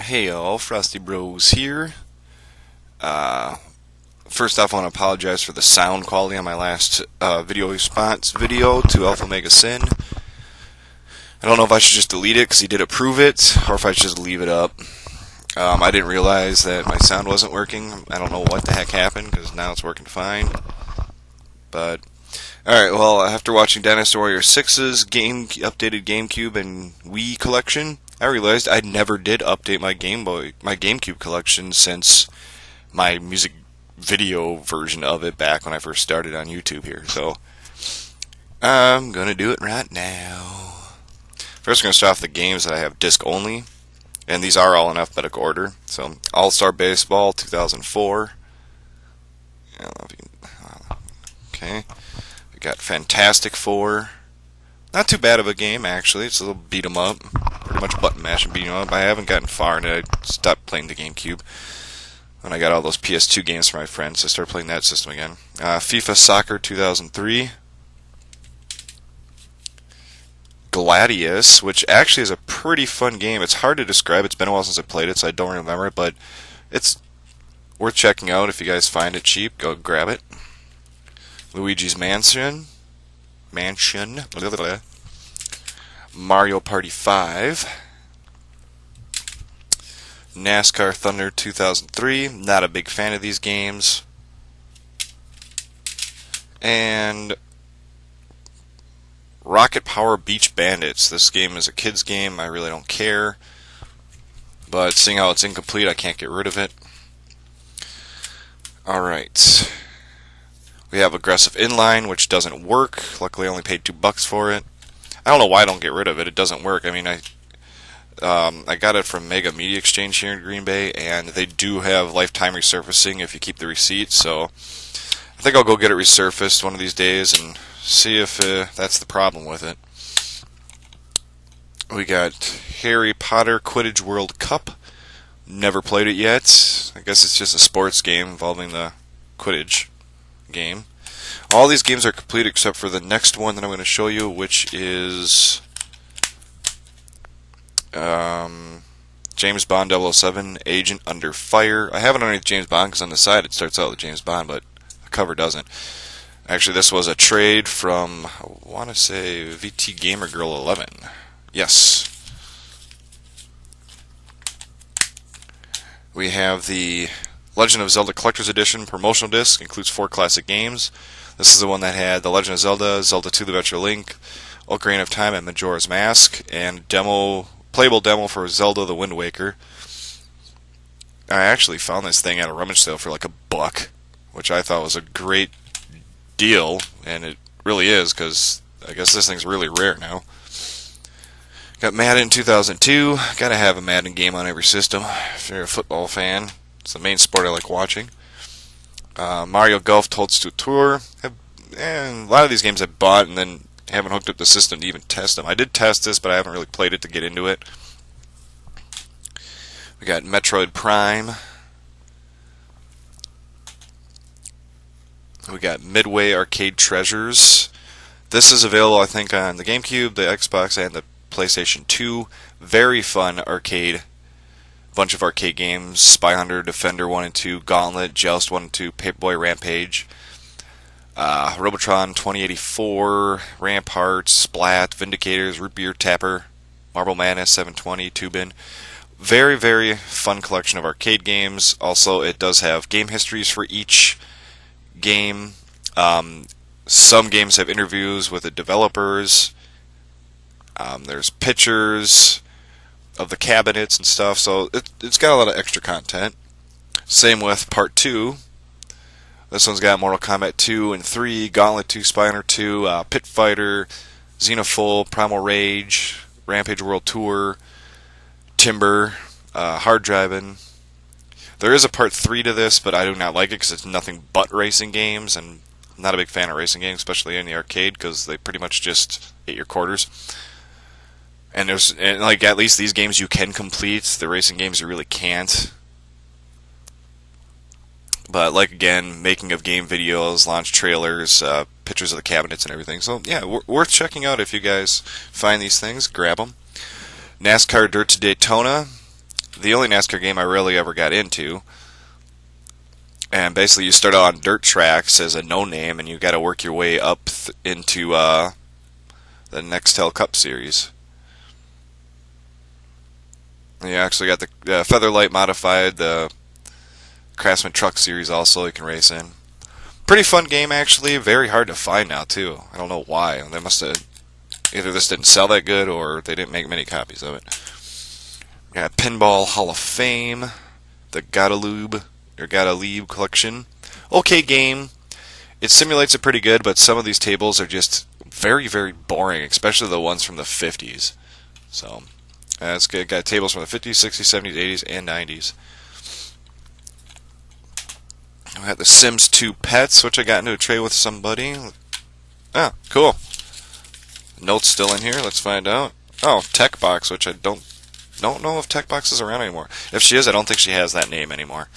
Hey all, Frosty Bros here. Uh, First off, I want to apologize for the sound quality on my last video response video to Alpha Omega Sin. I don't know if I should just delete it because he did approve it, or if I should just leave it up. I didn't realize that my sound wasn't working. I don't know what the heck happened because now it's working fine. But alright, well, after watching Dynasty Warrior 6's updated GameCube and Wii collection, I realized I never did update my GameCube collection since my music video version of it back when I first started on YouTube here. So I'm gonna do it right now. First, I'm gonna start off the games that I have disc only, and these are all in alphabetical order. So All-Star Baseball 2004. Okay, we got Fantastic Four. Not too bad of a game, actually. It's a little beat 'em up. Pretty much button mash and beat 'em up. I haven't gotten far in it. I stopped playing the GameCube when I got all those PS2 games from my friends. I started playing that system again. FIFA Soccer 2003. Gladius, which actually is a pretty fun game. It's hard to describe. It's been a while since I played it, so I don't remember it, but it's worth checking out. If you guys find it cheap, go grab it. Luigi's Mansion. Blah, blah, blah. Mario Party 5. NASCAR Thunder 2003. Not a big fan of these games. And Rocket Power Beach Bandits. This game is a kid's game. I really don't care. But seeing how it's incomplete, I can't get rid of it. Alright. We have Aggressive Inline, which doesn't work. Luckily, I only paid $2 for it. I don't know why I don't get rid of it. It doesn't work. I mean, I got it from Mega Media Exchange here in Green Bay, and they do have lifetime resurfacing if you keep the receipt. So I think I'll go get it resurfaced one of these days and see if that's the problem with it. We got Harry Potter Quidditch World Cup. Never played it yet. I guess it's just a sports game involving the Quidditch game. All these games are complete except for the next one that I'm going to show you, which is James Bond 007 Agent Under Fire. I have it underneath James Bond because on the side it starts out with James Bond, but the cover doesn't. Actually, this was a trade from, I want to say, VT Gamer Girl 11. Yes. We have the Legend of Zelda Collector's Edition promotional disc. Includes 4 classic games. This is the one that had The Legend of Zelda, Zelda 2: The Adventure Link, Ocarina of Time, and Majora's Mask, and playable demo for Zelda the Wind Waker. I actually found this thing at a rummage sale for like $1, which I thought was a great deal, and it really is, because I guess this thing's really rare now. Got Madden 2002. Gotta have a Madden game on every system if you're a football fan. It's the main sport I like watching. Mario Golf Toadstool Tour. And a lot of these games I bought and then haven't hooked up the system to even test them. I did test this, but I haven't really played it to get into it. We got Metroid Prime. We got Midway Arcade Treasures. This is available, I think, on the GameCube, the Xbox, and the PlayStation 2. Very fun arcade. Bunch of arcade games: Spy Hunter, Defender 1 and 2, Gauntlet, Joust 1 and 2, Paperboy Rampage, Robotron 2084, Rampart, Splat, Vindicators, Root Beer Tapper, Marble Madness 720, Tubin. Very, very fun collection of arcade games. Also, it does have game histories for each game. Some games have interviews with the developers. There's pictures of the cabinets and stuff, so it's got a lot of extra content. Same with Part 2. This one's got Mortal Kombat 2 and 3, Gauntlet 2, Spy Hunter 2, Pit Fighter, Xenophil, Primal Rage, Rampage World Tour, Timber, Hard Driving. There is a Part 3 to this, but I do not like it because it's nothing but racing games, and I'm not a big fan of racing games, especially in the arcade, because they pretty much just hit your quarters. And like, at least these games you can complete. The racing games you really can't. But like, again, making of game videos, launch trailers, pictures of the cabinets and everything. So yeah, worth checking out if you guys find these things. Grab them. NASCAR Dirt to Daytona. the only NASCAR game I really ever got into. And basically, you start out on dirt tracks as a no-name, and you got to work your way up into the Nextel Cup Series. And you actually got the Featherlight modified, the Craftsman Truck Series also you can race in. Pretty fun game, actually. Very hard to find now, too. I don't know why. They must have... Either this didn't sell that good, or they didn't make many copies of it. Got Pinball Hall of Fame, the Gottlieb collection. Okay game. It simulates it pretty good, but some of these tables are just very, very boring, especially the ones from the 50s. So, it's good. Got tables from the 50s, 60s, 70s, 80s, and 90s. I got the Sims 2 Pets, which I got into a trade with somebody. Ah, cool. Note's still in here. Let's find out. Oh, Tech Box, which I don't know if Tech Box is around anymore. If she is, I don't think she has that name anymore.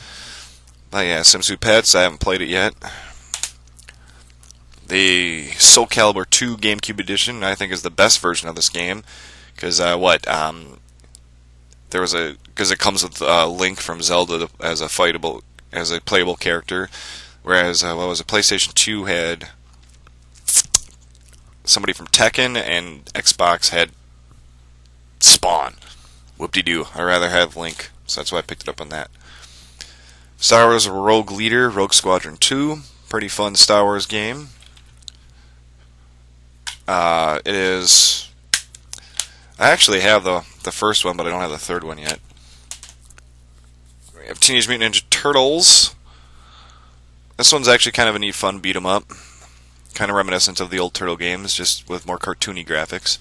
But yeah, Sims 2 Pets. I haven't played it yet. The Soul Calibur 2 GameCube Edition, I think, is the best version of this game. Because because it comes with Link from Zelda as a playable character, whereas PlayStation 2 had somebody from Tekken, and Xbox had Spawn. Whoop-de-doo. I'd rather have Link, so that's why I picked it up on that. Star Wars Rogue Leader, Rogue Squadron 2. Pretty fun Star Wars game. It is... I actually have the first one, but I don't have the third one yet. We have Teenage Mutant Ninja Turtles. This one's actually kind of a neat, fun beat 'em up. Kind of reminiscent of the old Turtle games, just with more cartoony graphics.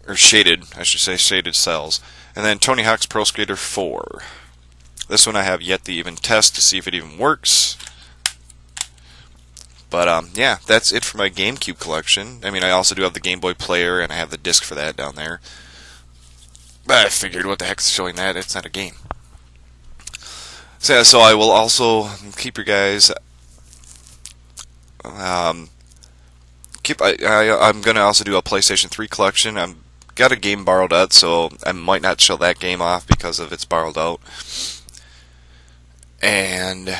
Or shaded, I should say, shaded cells. And then Tony Hawk's Pro Skater 4. This one I have yet to even test to see if it even works. But, yeah, that's it for my GameCube collection. I mean, I also do have the Game Boy Player, and I have the disc for that down there. But I figured, what the heck's showing that? It's not a game. So, yeah, so I will also keep your guys... I'm going to also do a PlayStation 3 collection. I've got a game borrowed out, so I might not show that game off because of it's borrowed out. And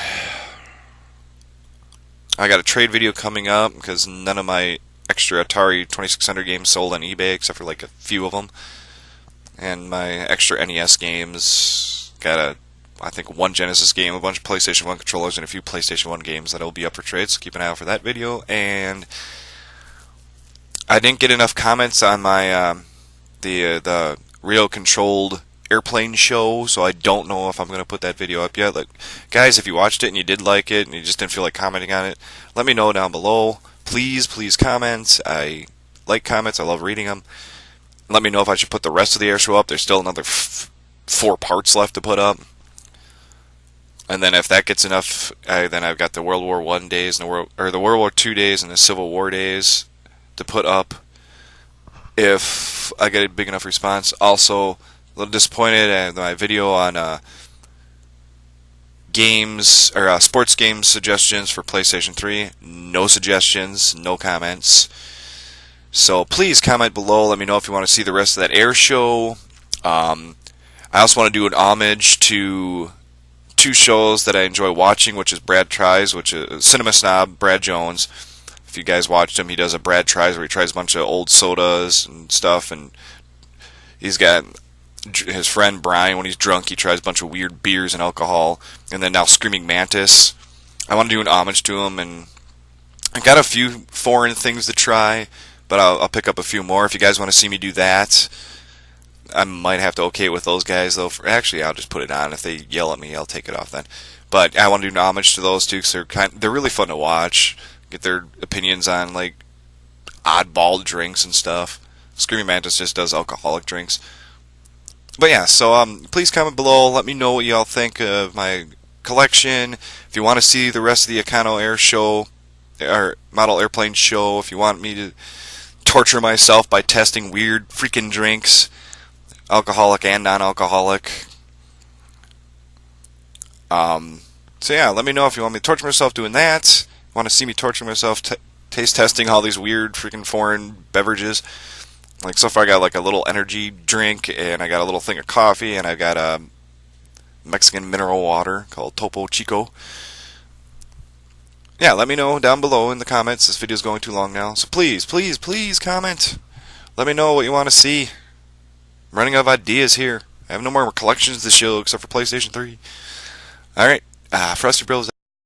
I got a trade video coming up because none of my extra Atari 2600 games sold on eBay except for like a few of them. And my extra NES games got I think one Genesis game, a bunch of PlayStation 1 controllers, and a few PlayStation 1 games that will be up for trade, so keep an eye out for that video. And I didn't get enough comments on my the Rio controlled airplane show, so I don't know if I'm going to put that video up yet. Like, guys, if you watched it and you did like it and you just didn't feel like commenting on it, let me know down below. Please comment. I like comments. I love reading them. Let me know if I should put the rest of the air show up. There's still another 4 parts left to put up. And then if that gets enough, then I've got the World War I days and the World War II days and the Civil War days to put up. If I get a big enough response. Also, a little disappointed at my video on games or sports game suggestions for PlayStation 3. No suggestions, no comments. So please comment below. Let me know if you want to see the rest of that air show. I also want to do an homage to 2 shows that I enjoy watching, which is Brad Tries, which is Cinema Snob, Brad Jones. If you guys watched him, he does a Brad Tries where he tries a bunch of old sodas and stuff, and he's got his friend Brian, when he's drunk, he tries a bunch of weird beers and alcohol, and then now Screaming Mantis. I want to do an homage to him, and I got a few foreign things to try, but I'll pick up a few more. If you guys want to see me do that, I might have to okay it with those guys, though. Actually, I'll just put it on. If they yell at me, I'll take it off then. But I want to do an homage to those two because they're really fun to watch. Get their opinions on like oddball drinks and stuff. Screaming Mantis just does alcoholic drinks. But yeah, so please comment below. Let me know what y'all think of my collection. If you want to see the rest of the Econo Air show or model airplane show, if you want me to torture myself by testing weird freaking drinks, alcoholic and non-alcoholic. So yeah, let me know if you want me to torture myself doing that. Want to see me torture myself taste testing all these weird freaking foreign beverages. Like so far, I got like a little energy drink, and I got a little thing of coffee, and I got a Mexican mineral water called Topo Chico. Yeah, let me know down below in the comments. This video's going too long now, so please, please, please comment. Let me know what you want to see. I'm running out of ideas here. I have no more collections to show except for PlayStation 3. Alright, Frosty Bros.